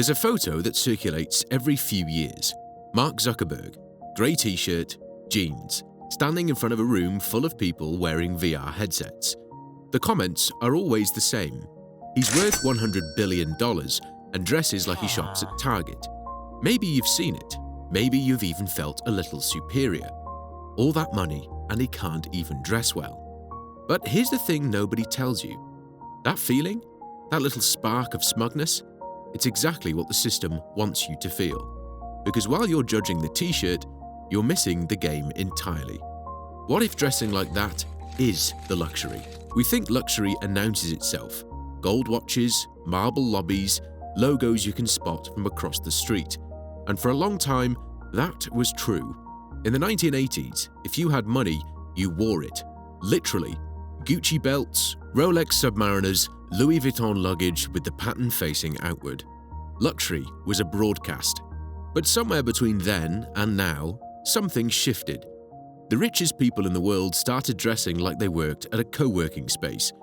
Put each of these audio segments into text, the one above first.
There's a photo that circulates every few years. Mark Zuckerberg, grey t-shirt, jeans, standing in front of a room full of people wearing VR headsets. The comments are always the same. He's worth $100 billion and dresses like he shops at Target. Maybe you've seen it. Maybe you've even felt a little superior. All that money and he can't even dress well. But here's the thing nobody tells you. That feeling, that little spark of smugness, it's exactly what the system wants you to feel. Because while you're judging the t-shirt, you're missing the game entirely. What if dressing like that is the luxury? We think luxury announces itself. Gold watches, marble lobbies, logos you can spot from across the street. And for a long time, that was true. In the 1980s, if you had money, you wore it. Literally. Gucci belts, Rolex Submariners, Louis Vuitton luggage with the pattern facing outward. Luxury was a broadcast. But somewhere between then and now, something shifted. The richest people in the world started dressing like they worked at a co-working space.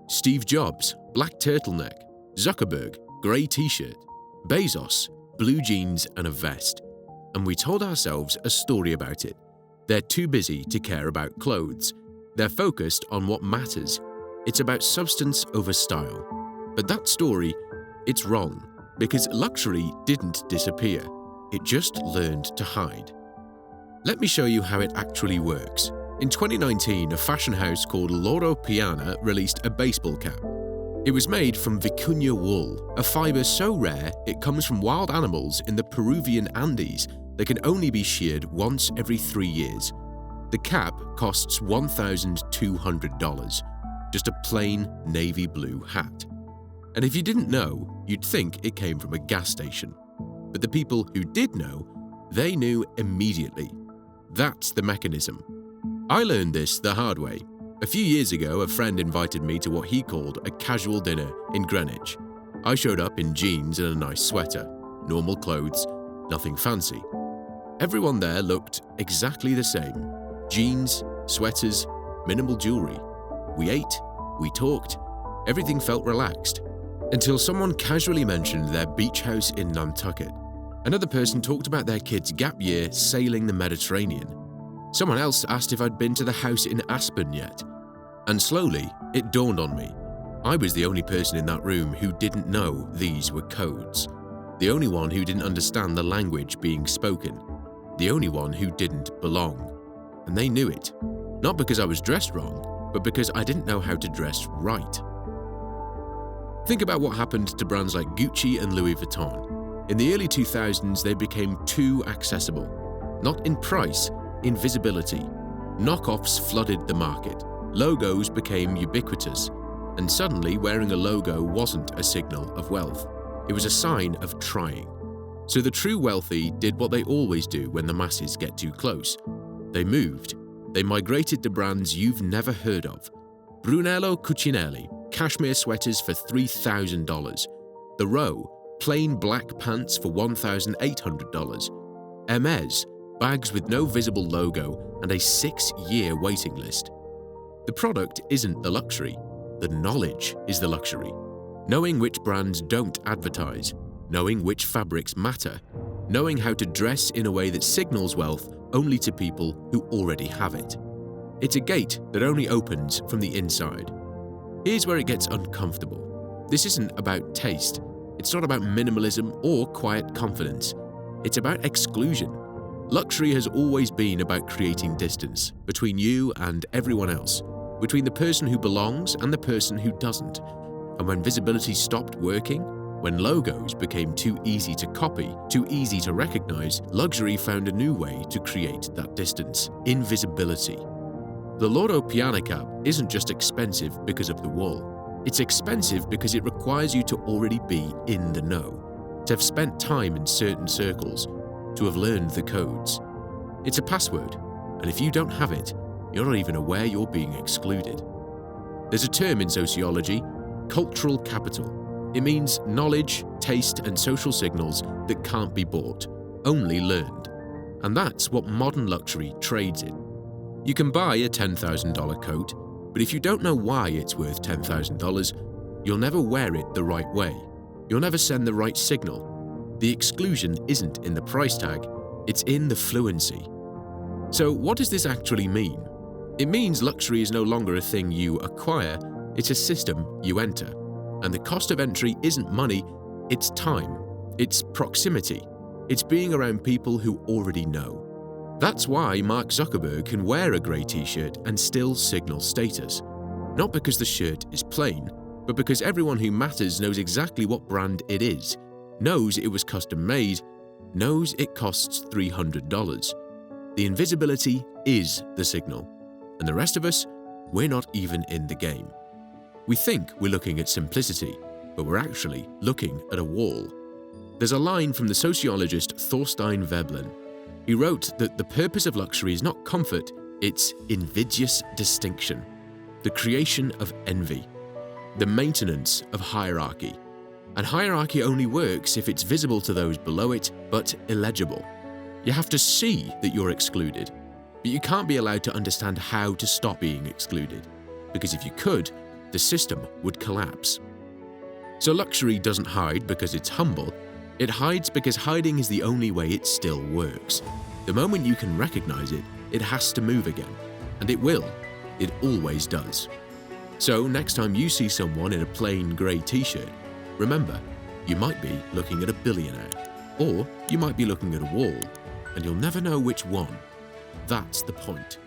Steve Jobs, black turtleneck. Zuckerberg, grey t-shirt. Bezos, blue jeans and a vest. And we told ourselves a story about it. They're too busy to care about clothes. They're focused on what matters. It's about substance over style. But that story, it's wrong, because luxury didn't disappear. It just learned to hide. Let me show you how it actually works. In 2019, a fashion house called Loro Piana released a baseball cap. It was made from vicuña wool, a fiber so rare it comes from wild animals in the Peruvian Andes that can only be sheared once every 3 years. The cap costs $1,200, just a plain navy blue hat. And if you didn't know, you'd think it came from a gas station. But the people who did know, they knew immediately. That's the mechanism. I learned this the hard way. A few years ago, a friend invited me to what he called a casual dinner in Greenwich. I showed up in jeans and a nice sweater, normal clothes, nothing fancy. Everyone there looked exactly the same. Jeans, sweaters, minimal jewelry. We ate, we talked, everything felt relaxed. Until someone casually mentioned their beach house in Nantucket. Another person talked about their kid's gap year sailing the Mediterranean. Someone else asked if I'd been to the house in Aspen yet. And slowly, it dawned on me. I was the only person in that room who didn't know these were codes. The only one who didn't understand the language being spoken. The only one who didn't belong. And they knew it. Not because I was dressed wrong, but because I didn't know how to dress right. Think about what happened to brands like Gucci and Louis Vuitton. In the early 2000s, they became too accessible. Not in price, in visibility. Knockoffs flooded the market. Logos became ubiquitous. And suddenly, wearing a logo wasn't a signal of wealth. It was a sign of trying. So the true wealthy did what they always do when the masses get too close. They moved. They migrated to brands you've never heard of. Brunello Cucinelli, cashmere sweaters for $3,000. The Row, plain black pants for $1,800. Hermes, bags with no visible logo and a 6-year waiting list. The product isn't the luxury. The knowledge is the luxury. Knowing which brands don't advertise. Knowing which fabrics matter. Knowing how to dress in a way that signals wealth only to people who already have it. It's a gate that only opens from the inside. Here's where it gets uncomfortable. This isn't about taste. It's not about minimalism or quiet confidence. It's about exclusion. Luxury has always been about creating distance between you and everyone else, between the person who belongs and the person who doesn't. And when visibility stopped working, when logos became too easy to copy, too easy to recognize, luxury found a new way to create that distance: invisibility. The Loro Piana cap isn't just expensive because of the wool. It's expensive because it requires you to already be in the know, to have spent time in certain circles, to have learned the codes. It's a password, and if you don't have it, you're not even aware you're being excluded. There's a term in sociology, cultural capital. It means knowledge, taste, and social signals that can't be bought, only learned. And that's what modern luxury trades in. You can buy a $10,000 coat, but if you don't know why it's worth $10,000, you'll never wear it the right way. You'll never send the right signal. The exclusion isn't in the price tag, it's in the fluency. So what does this actually mean? It means luxury is no longer a thing you acquire, it's a system you enter. And the cost of entry isn't money, it's time, it's proximity, it's being around people who already know. That's why Mark Zuckerberg can wear a grey t-shirt and still signal status. Not because the shirt is plain, but because everyone who matters knows exactly what brand it is, knows it was custom made, knows it costs $300. The invisibility is the signal. And the rest of us, we're not even in the game. We think we're looking at simplicity, but we're actually looking at a wall. There's a line from the sociologist Thorstein Veblen. He wrote that the purpose of luxury is not comfort, it's invidious distinction, the creation of envy, the maintenance of hierarchy. And hierarchy only works if it's visible to those below it, but illegible. You have to see that you're excluded, but you can't be allowed to understand how to stop being excluded, because if you could, the system would collapse. So luxury doesn't hide because it's humble, it hides because hiding is the only way it still works. The moment you can recognize it, it has to move again. And it will. It always does. So next time you see someone in a plain grey t-shirt, remember, you might be looking at a billionaire, or you might be looking at a wall, and you'll never know which one. That's the point.